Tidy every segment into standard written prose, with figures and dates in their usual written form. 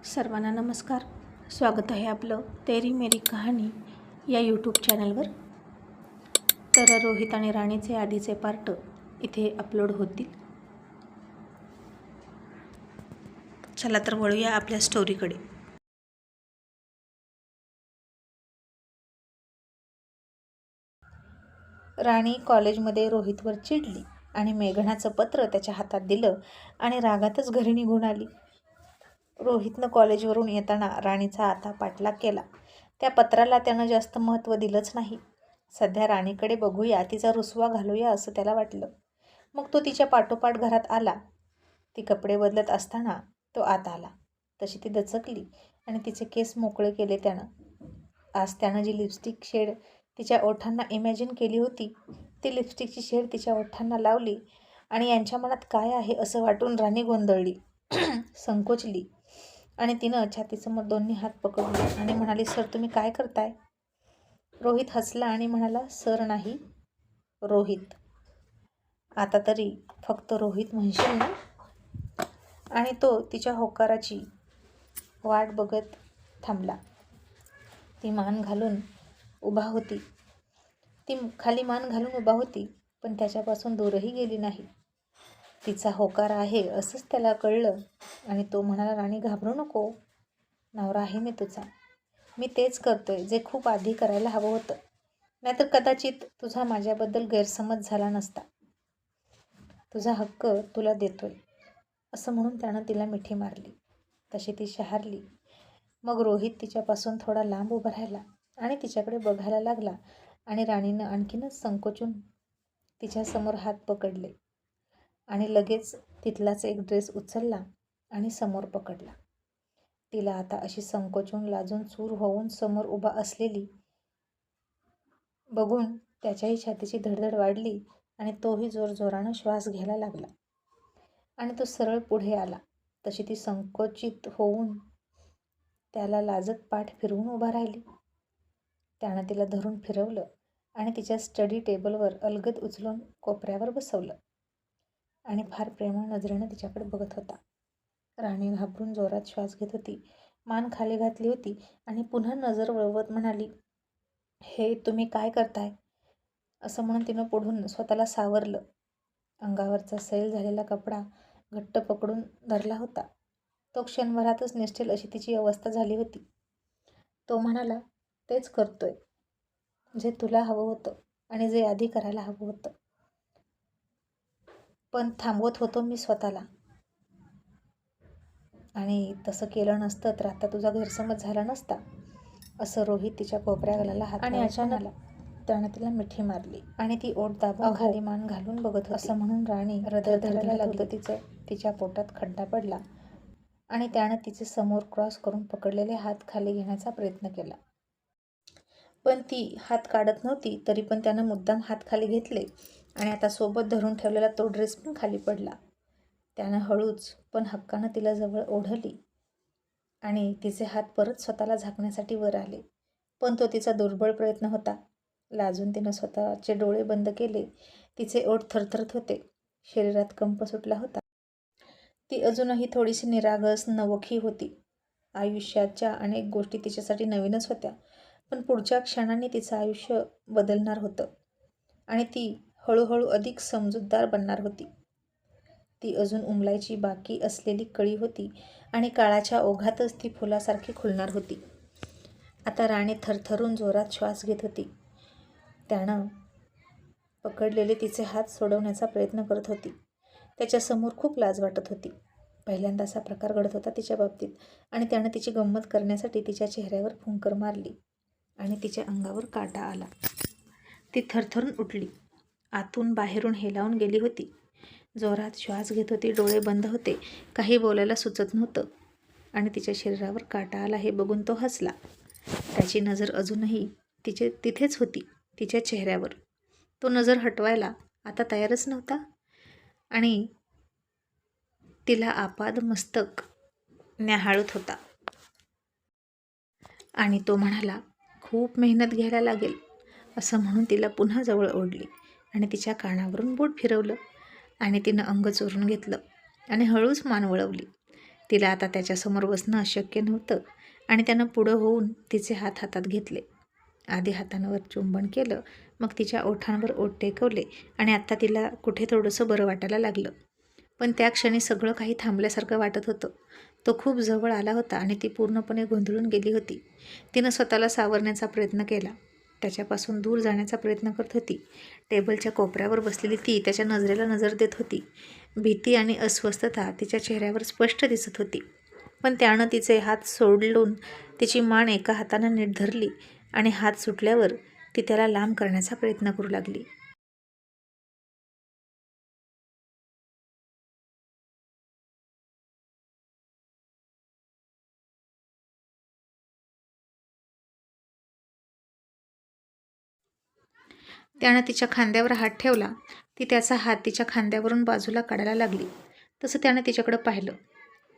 सर्वांना नमस्कार. स्वागत आहे आपलं तेरी मेरी कहाणी या यूट्यूब चॅनलवर. तर रोहित आणि राणीचे आधीचे पार्ट इथे अपलोड होतील. चला तर वळूया आपल्या स्टोरीकडे. राणी कॉलेजमध्ये रोहितवर चिडली आणि मेघनाचं पत्र त्याच्या हातात दिलं आणि रागातच घरी निघून आली. रोहितनं कॉलेजवरून येताना राणीचा आता पाठलाग केला. त्या पत्राला त्यानं जास्त महत्त्व दिलंच नाही. सध्या राणीकडे बघूया, तिचा रुसवा घालूया असं त्याला वाटलं. मग तो तिच्या पाठोपाठ घरात आला. ती कपडे बदलत असताना तो आत आला. तशी ती दचकली आणि तिचे केस मोकळे केले त्यानं. आज त्यानं जी लिपस्टिक शेड तिच्या ओठांना इमॅजिन केली होती, ती लिपस्टिकची शेड तिच्या ओठांना लावली आणि यांच्या मनात काय आहे असं वाटून राणी गोंधळली, संकोचली आणि तिनं छातीसमोर दोन्ही हात पकडले आणि म्हणाली, सर तुम्ही काय करताय? रोहित हसला आणि म्हणाला, सर नाही, रोहित. आता तरी फक्त रोहित म्हणशील ना? आणि तो तिच्या होकाराची वाट बघत थांबला. ती मान घालून उभा होती. ती खाली मान घालून उभा होती, पण त्याच्यापासून दूरही गेली नाही. तिचा होकार आहे असंच त्याला कळलं आणि तो म्हणाला, राणी घाबरू नको, नवरा आहे मी तुझा. मी तेच करतोय जे खूप आधी करायला हवं होतं, नाहीतर कदाचित तुझा माझ्याबद्दल गैरसमज झाला नसता. तुझा हक्क तुला देतोय असं म्हणून त्यानं तिला मिठी मारली. तशी ती शहारली. मग रोहित तिच्यापासून थोडा लांब उभा राहिला आणि तिच्याकडे बघायला लागला आणि राणीनं आणखीनच संकोचून तिच्यासमोर हात पकडले आणि लगेच तिथलाच एक ड्रेस उचलला आणि समोर पकडला. तिला आता अशी संकोचून लाजून चूर होऊन समोर उभा असलेली बघून त्याच्याही छातीची धडधड वाढली आणि तोही जोरजोरानं श्वास घ्यायला लागला आणि तो सरळ पुढे आला. तशी ती संकोचित होऊन त्याला लाजत पाठ फिरवून उभा राहिली. त्यानं तिला धरून फिरवलं आणि तिच्या स्टडी टेबलवर अलगद उचलून कोपऱ्यावर बसवलं आणि फार प्रेमळ नजरेनं तिच्याकडे बघत होता. राणी घाबरून जोरात श्वास घेत होती, मान खाली घातली होती आणि पुन्हा नजर वळवत म्हणाली, हे तुम्ही काय करताय? असं म्हणून तिनं पुढून स्वतःला सावरलं. अंगावरचा सैल झालेला कपडा घट्ट पकडून धरला होता. तो क्षणभरातच निसटेल अशी तिची अवस्था झाली होती. तो म्हणाला, तेच करतोय जे तुला हवं होतं आणि जे आधी करायला हवं होतं, पण थांबवत होतो मी स्वतःला. आणि तसं केलं नसतं तर आता तुझा गैरसमज झाला नसता. असं रोहित तिच्या कोपऱ्या गळाला हात आणि अचानक त्यानं तिला मिठी मारली आणि ती ओठ दाबून खाली मान घालून बघत होती. असं म्हणून राणी हृदय धरायला लागलं. तिच्या पोटात खड्डा पडला आणि त्यानं तिचे समोर क्रॉस करून पकडलेले हात खाली घेण्याचा प्रयत्न केला. पण ती हात काढत नव्हती. तरी पण त्यानं मुद्दाम हात खाली घेतले आणि आता सोबत धरून ठेवलेला तो ड्रेस पण खाली पडला. त्यानं हळूच पण हक्कानं तिला जवळ ओढली आणि तिचे हात परत स्वतःला झाकण्यासाठी वर आले. पण तो तिचा दुर्बळ प्रयत्न होता. लाजून तिनं स्वतःचे डोळे बंद केले. तिचे ओठ थरथरत होते. शरीरात कंप सुटला होता. ती अजूनही थोडीशी निरागस, नवखी होती. आयुष्याच्या अनेक गोष्टी तिच्यासाठी नवीनच होत्या, पण पुढच्या क्षणांनी तिचं आयुष्य बदलणार होतं आणि ती हळूहळू अधिक समजूतदार बनणार होती. ती अजून उमलायची बाकी असलेली कळी होती आणि काळाच्या ओघातच ती फुलासारखी खुलणार होती. आता राणी थरथरून जोरात श्वास घेत होती. त्यानं पकडलेले तिचे हात सोडवण्याचा प्रयत्न करत होती. त्याच्यासमोर खूप लाज वाटत होती. पहिल्यांदा असा प्रकार घडत होता तिच्या बाबतीत आणि त्यानं तिची गंमत करण्यासाठी तिच्या चेहऱ्यावर फुंकर मारली आणि तिच्या अंगावर काटा आला. ती थरथरून उठली. आतून बाहेरून हेलावून गेली होती. जोरात श्वास घेत होती. डोळे बंद होते. काही बोलायला सुचत नव्हतं आणि तिच्या शरीरावर काटा आला हे बघून तो हसला. त्याची नजर अजूनही तिथेच होती, तिच्या चेहऱ्यावर. तो नजर हटवायला आता तयारच नव्हता आणि तिला आपाद मस्तक न्याहाळत होता. आणि तो म्हणाला, खूप मेहनत घ्यायला लागेल असं म्हणून तिला पुन्हा जवळ ओढली आणि तिच्या कानावरून बोट फिरवलं आणि तिनं अंग चोरून घेतलं आणि हळूच मान वळवली. तिला आता त्याच्यासमोर बसणं अशक्य नव्हतं आणि त्यानं पुढं होऊन तिचे हात हातात घेतले. आधी हातांवर चुंबन केलं, मग तिच्या ओठांवर ओठ टेकवले आणि आत्ता तिला कुठे थोडंसं बरं वाटायला लागलं. पण त्या क्षणी सगळं काही थांबल्यासारखं वाटत होतं. तो खूप जवळ आला होता आणि ती पूर्णपणे गोंधळून गेली होती. तिनं स्वतःला सावरण्याचा प्रयत्न केला, त्याच्यापासून दूर जाण्याचा प्रयत्न करत होती. टेबलच्या कोपऱ्यावर बसलेली ती त्याच्या नजरेला नजर देत होती. भीती आणि अस्वस्थता तिच्या चेहऱ्यावर स्पष्ट दिसत होती. पण त्यानं तिचे हात सोडून तिची मान एका हातानं नीट धरली आणि हात सुटल्यावर ती त्याला लांब करण्याचा प्रयत्न करू लागली. त्यानं तिच्या खांद्यावर हात ठेवला. ती त्याचा हात तिच्या खांद्यावरून बाजूला काढायला लागली. तसं त्यानं तिच्याकडं पाहिलं.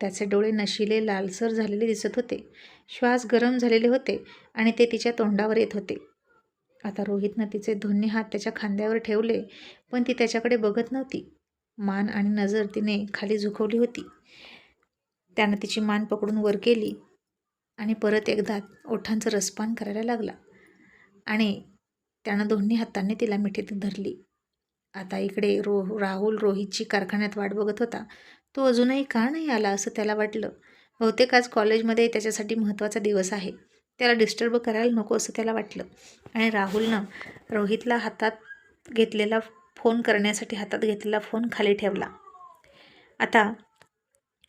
त्याचे डोळे नशिले लालसर झालेले दिसत होते. श्वास गरम झालेले होते आणि ते तिच्या तोंडावर येत होते. आता रोहितनं तिचे दोन्ही हात त्याच्या खांद्यावर ठेवले, पण ती त्याच्याकडे बघत नव्हती. मान आणि नजर तिने खाली झुकवली होती. त्यानं तिची मान पकडून वर केली आणि परत एकदा ओठांचं रसपान करायला लागला आणि त्यानं दोन्ही हातांनी तिला मिठीत धरली. आता इकडे राहुल रोहितची कारखान्यात वाट बघत होता. तो अजूनही का नाही आला असं त्याला वाटलं. बहुतेक आज कॉलेजमध्ये त्याच्यासाठी महत्त्वाचा दिवस आहे. त्याला डिस्टर्ब करायला नको असं त्याला वाटलं आणि राहुलनं रोहितला फोन करण्यासाठी हातात घेतलेला फोन खाली ठेवला. आता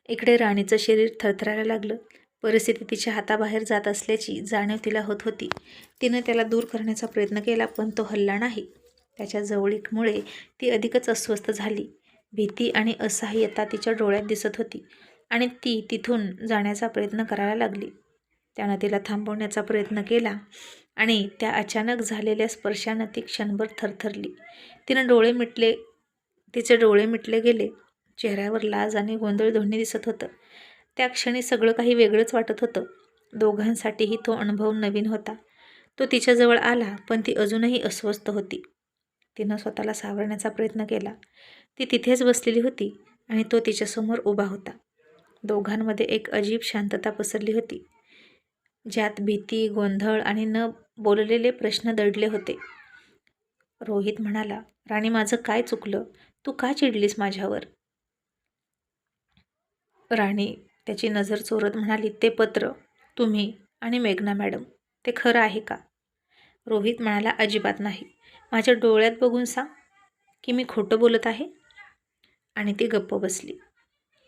इकडे राणीचं शरीर थरथरायला लागलं. परिस्थिती तिच्या हाताबाहेर जात असल्याची जाणीव तिला होत होती. तिनं त्याला दूर करण्याचा प्रयत्न केला, पण तो हलला नाही. त्याच्या जवळीकमुळे ती अधिकच अस्वस्थ झाली. भीती आणि असहाय्यता तिच्या डोळ्यात दिसत होती आणि ती तिथून जाण्याचा प्रयत्न करायला लागली. त्यानं तिला थांबवण्याचा प्रयत्न केला आणि त्या अचानक झालेल्या स्पर्शानं ती क्षणभर थरथरली. तिचे डोळे मिटले गेले. चेहऱ्यावर लाज आणि गोंधळ दोन्ही दिसत होतं. त्या क्षणी सगळं काही वेगळंच वाटत होतं. दोघांसाठीही तो अनुभव नवीन होता. तो तिच्याजवळ आला, पण ती अजूनही अस्वस्थ होती. तिनं स्वतःला सावरण्याचा प्रयत्न केला. ती तिथेच बसलेली होती आणि तो तिच्यासमोर उभा होता. दोघांमध्ये एक अजीब शांतता पसरली होती, ज्यात भीती, गोंधळ आणि न बोललेले प्रश्न दडले होते. रोहित म्हणाला, राणी, माझं काय चुकलं? तू का चिडलीस माझ्यावर? राणी त्याची नजर चोरत म्हणाली, ते पत्र, तुम्ही आणि मेघना मॅडम, ते खरं आहे का? रोहित म्हणाला, अजिबात नाही. माझ्या डोळ्यात बघून सांग की मी खोटं बोलत आहे. आणि ती गप्प बसली.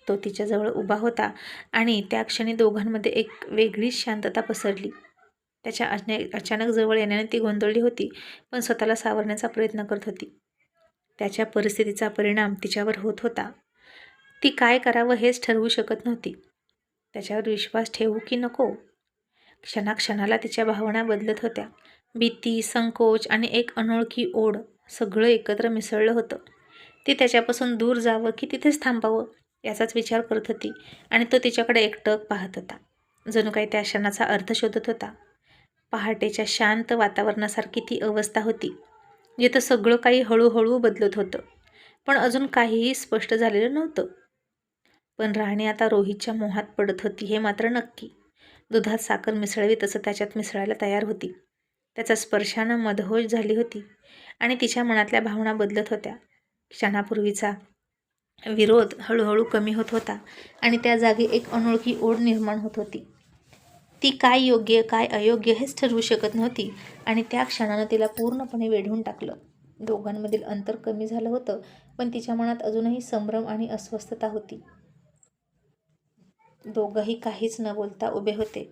तो तिच्याजवळ उभा होता आणि त्या क्षणी दोघांमध्ये एक वेगळीच शांतता पसरली. त्याच्या अचानक जवळ येण्याने ती गोंधळली होती, पण स्वतःला सावरण्याचा प्रयत्न करत होती. त्याच्या परिस्थितीचा परिणाम तिच्यावर होत होता. ती काय करावं हेच ठरवू शकत नव्हती. त्याच्यावर विश्वास ठेवू की नको? क्षणाक्षणाला तिच्या भावना बदलत होत्या. भीती, संकोच आणि एक अनोळखी ओढ, सगळं एकत्र मिसळलं होतं. ती त्याच्यापासून दूर जावं की तिथेच थांबावं याचाच विचार करत होती आणि तो तिच्याकडे एकटक पाहत होता. जणू काही त्या क्षणाचा अर्थ शोधत होता. पहाटेच्या शांत वातावरणासारखी ती अवस्था होती, जिथं सगळं काही हळूहळू बदलत होतं, पण अजून काहीही स्पष्ट झालेलं नव्हतं. पण राणी आता रोहितच्या मोहात पडत होती हे मात्र नक्की. दुधात साखर मिसळावी तसं त्याच्यात मिसळायला तयार होती. त्याच्या स्पर्शानं मदहोश झाली होती आणि तिच्या मनातल्या भावना बदलत होत्या. क्षणापूर्वीचा विरोध हळूहळू कमी होत होता आणि त्या जागी एक अनोळखी ओढ निर्माण होत होती. ती काय योग्य काय अयोग्य हेच ठरवू शकत नव्हती आणि त्या क्षणानं तिला पूर्णपणे वेढून टाकलं. दोघांमधील अंतर कमी झालं होतं, पण तिच्या मनात अजूनही संभ्रम आणि अस्वस्थता होती. दोघंही काहीच न बोलता उभे होते.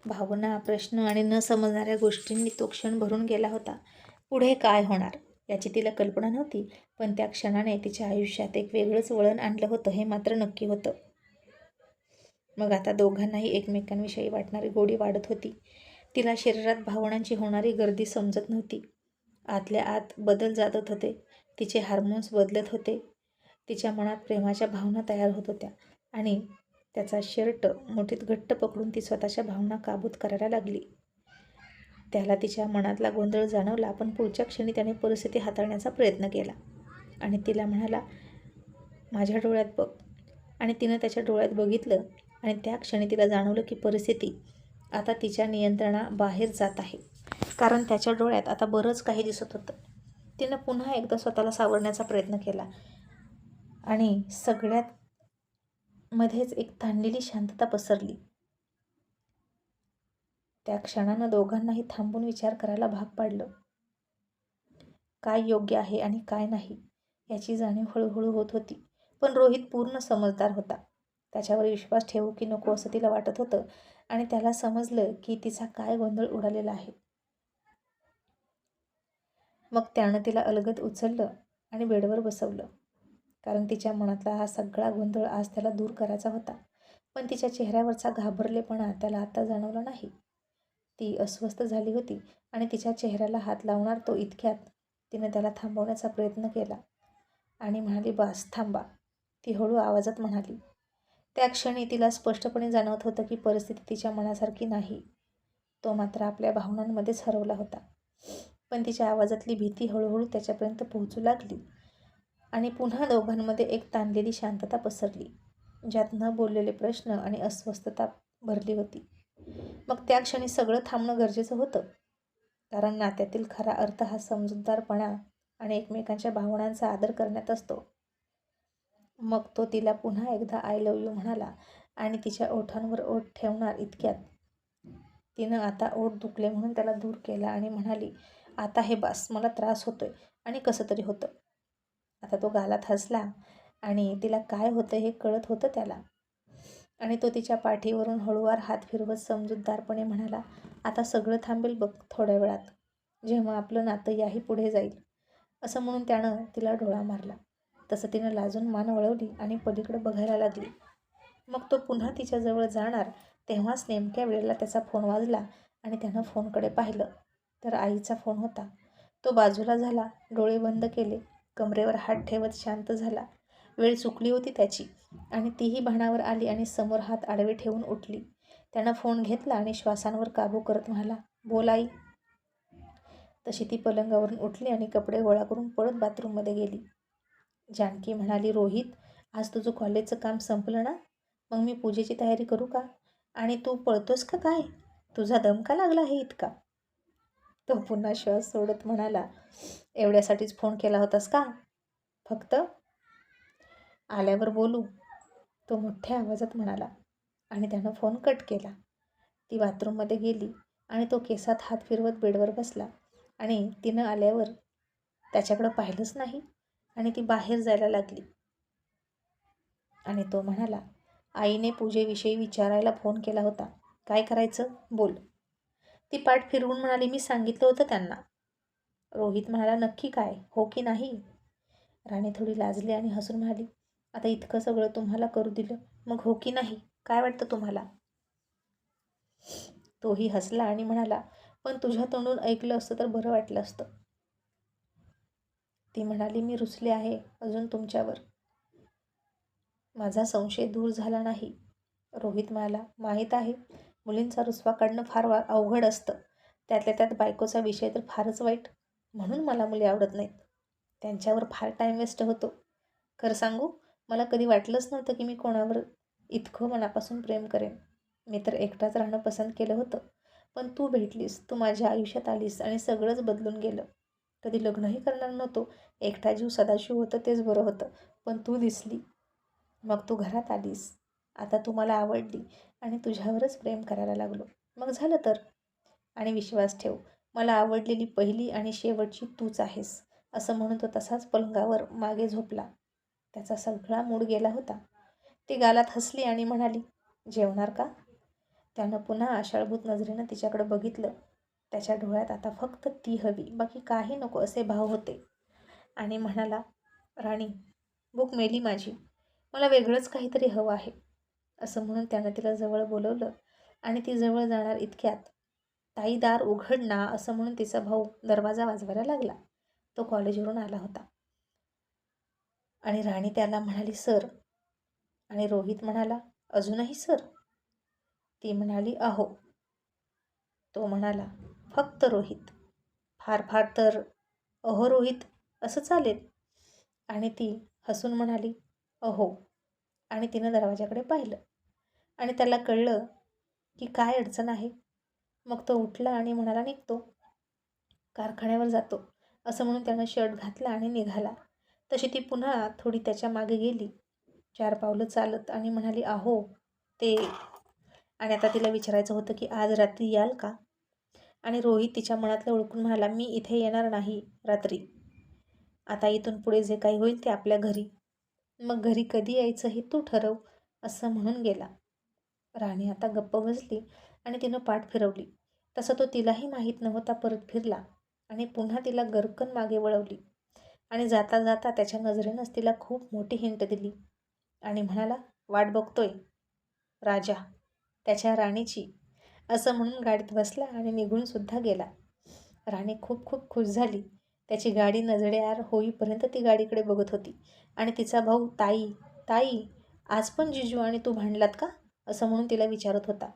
भावना, प्रश्न आणि न समजणाऱ्या गोष्टींनी तो क्षण भरून गेला होता. पुढे काय होणार याची तिला कल्पना नव्हती, पण त्या क्षणाने तिच्या आयुष्यात एक वेगळंच वळण आणलं होतं हे मात्र नक्की होतं. मग आता दोघांनाही एकमेकांविषयी वाटणारी गोडी वाढत होती. तिला शरीरात भावनांची होणारी गर्दी समजत नव्हती. आतल्या आत बदल जाणवत होते. तिचे हार्मोन्स बदलत होते. तिच्या मनात प्रेमाच्या भावना तयार होत होत्या आणि त्याचा शर्ट मुठीत घट्ट पकडून ती स्वतःच्या भावना काबूत करायला लागली. त्याला तिच्या मनातला गोंधळ जाणवला, पण पुढच्या क्षणी त्याने परिस्थिती हाताळण्याचा प्रयत्न केला आणि तिला म्हणाला, माझ्या डोळ्यात बघ आणि तिनं त्याच्या डोळ्यात बघितलं आणि त्या क्षणी तिला जाणवलं की परिस्थिती आता तिच्या नियंत्रणाबाहेर जात आहे. कारण त्याच्या डोळ्यात आता बरंच काही दिसत होतं. तिनं पुन्हा एकदा स्वतःला सावरण्याचा प्रयत्न केला आणि सगळ्यात मध्येच एक ताणलेली शांतता पसरली. त्या क्षणानं दोघांनाही थांबून विचार करायला भाग पाडलं. काय योग्य आहे आणि काय नाही याची जाणीव हळूहळू होत होती. पण रोहित पूर्ण समजदार होता. त्याच्यावर विश्वास ठेवू की नको असं तिला वाटत होतं आणि त्याला समजलं की तिचा काय गोंधळ उडालेला आहे. मग त्यानं तिला अलगद उचललं आणि बेडवर बसवलं. कारण तिच्या मनातला हा सगळा गोंधळ आज त्याला दूर करायचा होता. पण तिच्या चेहऱ्यावरचा घाबरलेपणा त्याला आता जाणवला नाही. ती अस्वस्थ झाली होती आणि तिच्या चेहऱ्याला हात लावणार तो इतक्यात तिनं त्याला थांबवण्याचा प्रयत्न केला आणि म्हणाली, बास थांबा. ती हळू आवाजात म्हणाली. त्या क्षणी तिला स्पष्टपणे जाणवत होतं की परिस्थिती तिच्या मनासारखी नाही. तो मात्र आपल्या भावनांमध्येच हरवला होता. पण तिच्या आवाजातली भीती हळूहळू त्याच्यापर्यंत पोहोचू लागली आणि पुन्हा दोघांमध्ये एक ताणलेली शांतता पसरली, ज्यात न बोललेले प्रश्न आणि अस्वस्थता भरली होती. मग त्या क्षणी सगळं थांबणं गरजेचं होतं. कारण नात्यातील खरा अर्थ हा समजूतदारपणा आणि एकमेकांच्या भावनांचा आदर करण्यात असतो. मग तो तिला पुन्हा एकदा आय लव्ह यू म्हणाला आणि तिच्या ओठांवर ओठ ठेवणार इतक्यात तिनं आता ओठ दुखले म्हणून त्याला दूर केला आणि म्हणाली, आता हे बास, मला त्रास होतोय आणि कसं तरी होतं. आता तो गालात हसला आणि तिला काय होतं हे कळत होतं त्याला. आणि तो तिच्या पाठीवरून हळूवार हात फिरवत समजूतदारपणे म्हणाला, आता सगळं थांबेल बघ थोड्या वेळात, जेव्हा आपलं नातं याही पुढे जाईल. असं म्हणून त्यानं तिला डोळा मारला. तसं तिनं लाजून मान वळवली आणि पलीकडे बघायला लागली. मग तो पुन्हा तिच्याजवळ जाणार तेव्हाच नेमक्या वेळेला त्याचा फोन वाजला आणि त्यानं फोनकडे पाहिलं तर आईचा फोन होता. तो बाजूला झाला, डोळे बंद केले, कमरेवर हात ठेवत शांत झाला. वेळ चुकली होती त्याची आणि तीही भानावर आली आणि समोर हात आडवे ठेवून उठली. त्यानं फोन घेतला आणि श्वासांवर काबू करत म्हणाला, बोल आई. तशी ती पलंगावरून उठली आणि कपडे गोळा करून पळत बाथरूममध्ये गेली. जानकी म्हणाली, रोहित, आज तुझं कॉलेजचं काम संपलं ना? मग मी पूजेची तयारी करू का? आणि तू पळतोस का काय? तुझा दम का लागला आहे इतका? तो पुन्हा श्वास सोडत म्हणाला, एवढ्यासाठीच फोन केला होतास का? फक्त आल्यावर बोलू, तो मोठ्या आवाजात म्हणाला आणि त्यानं फोन कट केला. ती बाथरूममध्ये गेली आणि तो केसात हात फिरवत बेडवर बसला आणि तिनं आल्यावर त्याच्याकडं पाहिलंच नाही आणि ती बाहेर जायला लागली. आणि तो म्हणाला, आईने पूजेविषयी विचारायला फोन केला होता, काय करायचं बोल. ती पाठ फिरवून म्हणाली, मी सांगितलं होतं त्यांना. रोहित म्हणाला, नक्की काय, हो की नाही? राणी थोडी लाजली आणि हसून म्हणाली, आता इतकं सगळं तुम्हाला करू दिलं, मग हो की नाही, काय वाटतं तुम्हाला? तोही हसला आणि म्हणाला, पण तुझ्या तोंडून ऐकलं असतं तर बरं वाटलं असतं. ती म्हणाली, मी रुसले आहे अजून तुमच्यावर. माझा संशय दूर झाला नाही. रोहित म्हणाला, माहीत आहे, मुलींचा रुसवा काढणं फार अवघड असतं. त्यातल्या त्यात बायकोचा विषय तर फारच वाईट. म्हणून मला मुली आवडत नाहीत. त्यांच्यावर फार टाईम वेस्ट होतो. खरं सांगू, मला कधी वाटलंच नव्हतं की मी कोणावर इतकं मनापासून प्रेम करेन. मी तर एकटाच राहणं पसंत केलं होतं. पण तू भेटलीस, तू माझ्या आयुष्यात आलीस आणि सगळंच बदलून गेलं. कधी लग्नही करणार नव्हतो. एकटा जीव सदाशिव होतं तेच बरं होतं. पण तू दिसली. मग तू घरात आलीस. आता तू मला आवडली आणि तुझ्यावरच प्रेम करायला लागलो. मग झालं तर. आणि विश्वास ठेव, मला आवडलेली पहिली आणि शेवटची तूच आहेस. असं म्हणून तो तसाच पलंगावर मागे झोपला. त्याचा सगळा मूड गेला होता. ती गालात हसली आणि म्हणाली, जेवणार का? त्यानं पुन्हा आशाळभूत नजरेनं तिच्याकडे बघितलं. त्याच्या डोळ्यात आता फक्त ती हवी, बाकी काही नको असे भाव होते. आणि म्हणाला, राणी, भूक मेली माझी, मला वेगळंच काहीतरी हवं आहे. असं म्हणून त्यानं तिला जवळ बोलवलं आणि ती जवळ जाणार इतक्यात, ताई दार उघड ना, असं म्हणून तिचा भाऊ दरवाजा वाजवायला लागला. तो कॉलेजवरून आला होता. आणि राणी त्याला म्हणाली, सर. आणि रोहित म्हणाला, अजूनही सर? ती म्हणाली, अहो. तो म्हणाला, फक्त रोहित. फार फार तर अहो रोहित असं चालेल. आणि ती हसून म्हणाली, अहो. आणि तिनं दरवाजाकडे पाहिलं आणि त्याला कळलं की काय अडचण आहे. मग तो उठला आणि म्हणाला निघतो, कारखान्यावर जातो असं म्हणून त्यानं शर्ट घातला आणि निघाला. तशी ती पुन्हा थोडी त्याच्या मागे गेली, 4 पावलं चालत, आणि म्हणाली, अहो ते. आणि आता तिला विचारायचं होतं की आज रात्री याल का. आणि रोहित तिच्या मनातलं ओळखून म्हणाला, मी इथे येणार नाही रात्री. आता इथून पुढे जे काही होईल ते आपल्या घरी. मग घरी कधी यायचं हे तू ठरव, असं म्हणून गेला. राणी आता गप्प बसली आणि तिनं पाठ फिरवली. तसं तो तिलाही माहीत नव्हता परत फिरला आणि पुन्हा तिला गरकन मागे वळवली आणि जाता जाता त्याच्या नजरेनंच तिला खूप मोठी हिंट दिली आणि म्हणाला, वाट बघतोय राजा त्याच्या राणीची, असं म्हणून गाडीत बसला आणि निघूनसुद्धा गेला. राणी खूप खूप खुश झाली. त्याची गाडी नजरेआड होईपर्यंत ती गाडीकडे बघत होती आणि तिचा भाऊ, ताई ताई आज पण जिजू आणि तू भांडलात का, असं म्हणून तिला विचारत होता.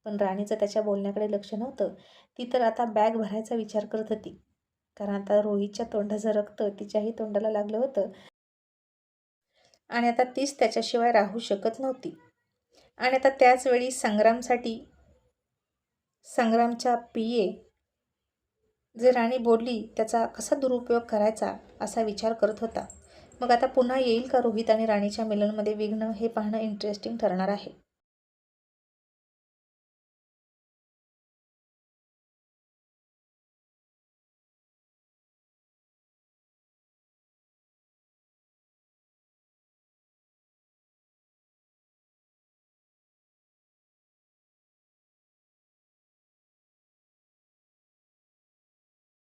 पण राणीचं त्याच्या बोलण्याकडे लक्ष नव्हतं. ती तर आता बॅग भरायचा विचार करत होती, कारण आता रोहितच्या तोंडाचं रक्त तिच्याही तोंडाला लागलं होतं आणि आता तीच त्याच्याशिवाय राहू शकत नव्हती. आणि आता त्याच वेळी संग्रामच्या पिये जे राणी बोलली त्याचा कसा दुरुपयोग करायचा असा विचार करत होता. मग आता पुन्हा येईल का रोहित आणि राणीच्या मिलनमध्ये विघ्न, हे पाहणं इंटरेस्टिंग ठरणार आहे.